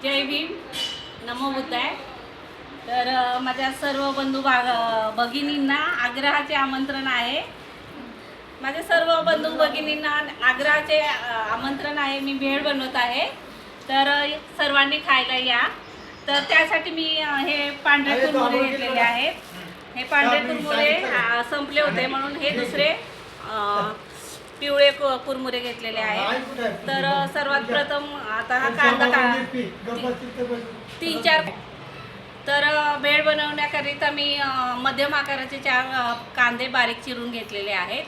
जय भीम, नमो बुद्धाय। तर माझ्या सर्व बंधू भगिनींना आग्रहाचे आमंत्रण आहे। माझ्या सर्व बंधू भगिनींना आग्रहाचे आमंत्रण आहे। मी भेळ बनवत आहे, तर सर्वांनी खायला या। तर त्यासाठी मी हे पांढरे कुरमुरे घेतलेले आहेत। हे पांढरे कुरमुरे संपले होते म्हणून हे दुसरे पिवळे कुरमुरे घेतलेले आहेत। तर सर्वात प्रथम आता हा कांदा 3-4 तर भेळ बनवण्याकरिता मी मध्यम आकाराचे 4 कांदे बारीक चिरून घेतलेले आहेत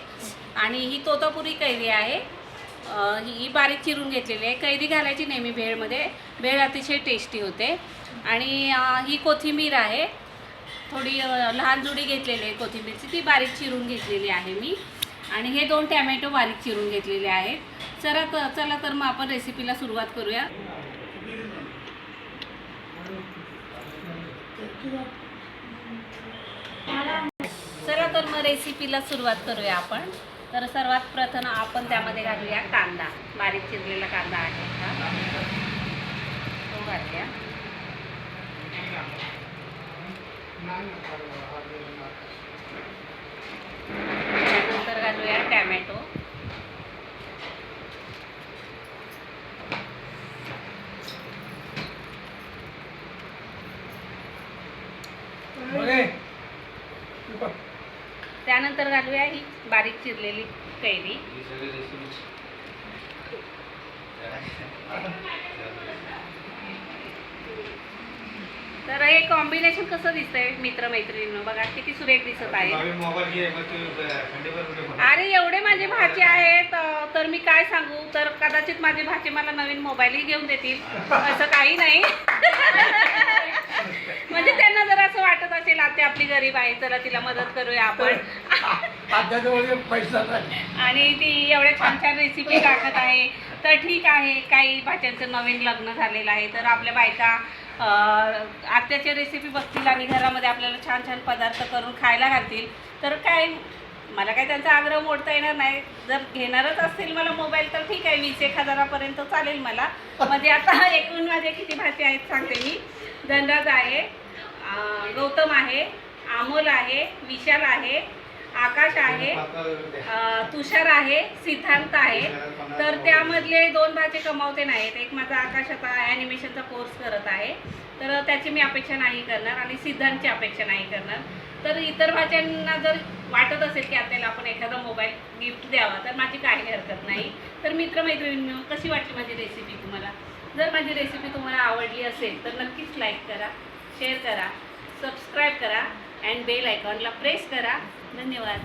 आणि ही तोतापुरी कैरी आहे, ही बारीक चिरून घेतलेली आहे। कैरी घालायची नेहमी भेळमध्ये, भेळ अतिशय टेस्टी होते। आणि ही कोथिंबीर आहे, थोडी लहान जुडी घेतलेली आहे कोथिंबीरची, ती बारीक चिरून घेतलेली आहे मी। आणि हे 2 टॅमॅटो बारीक चिरून घेतलेले आहेत। चला तर मग आपण रेसिपीला सुरुवात करूया। चला तर मग रेसिपीला सुरुवात करूया आपण। तर सर्वात प्रथम आपण त्यामध्ये घालूया कांदा, बारीक चिरलेला कांदा आहे हा, तो घालूया। नंतर घालूया टॅमॅटो, त्यानंतर घालूया ही बारीक चिरलेली कैरी। तर हे कॉम्बिनेशन कसं दिसतंय मित्रमैत्रिणींनो, बघा किती सुरेख दिसत आहे। अरे एवढे माझे भाचे आहेत तर मी काय सांगू, तर कदाचित माझे भाचे मला नवीन मोबाईलही घेऊन देतील, असं काही नाही। म्हणजे त्यांना जर असं वाटत असेल आत्या आपली गरीब आहे, चला तिला मदत करूया आपण। आणि ती एवढ्या छान छान रेसिपी टाकत आहे, तर ठीक आहे। काही भाच्यांचं नवीन लग्न झालेलं आहे, तर आपल्या बायका आत्याच्या रेसिपी बघतील आणि घरामध्ये आपल्याला छान छान पदार्थ करून खायला घालतील। तर काय मला काय त्यांचा आग्रह मोडता येणार नाही। जर घेणारच असतील मला मोबाईल तर ठीक आहे, 20-1 हजारापर्यंत चालेल मला। म्हणजे आता एकूण माझे किती भाचे आहेत सांगते मी। धनराज आहे, गौतम आहे, अमोल आहे, विशाल आहे, आकाश आहे, तुषार आहे, सिद्धांत आहे। तर त्यामधले 2 भाचे कमावते नाहीत। एक माझा आकाश आता ॲनिमेशनचा कोर्स करत आहे, तर त्याची मी अपेक्षा नाही करणार आणि सिद्धांतची अपेक्षा नाही करणार। तर इतर भाच्यांना जर वाटत असेल की आपल्याला आपण एखादा मोबाईल गिफ्ट द्यावा, तर माझी काही हरकत नाही। तर मित्रमैत्रिणींनो, कशी वाटली माझी रेसिपी तुम्हाला? जर माझी रेसिपी तुम्हाला आवडली असेल तर नक्कीच लाईक करा, शेअर करा, सबस्क्राईब करा आणि बेल आयकॉनला प्रेस करा। धन्यवाद।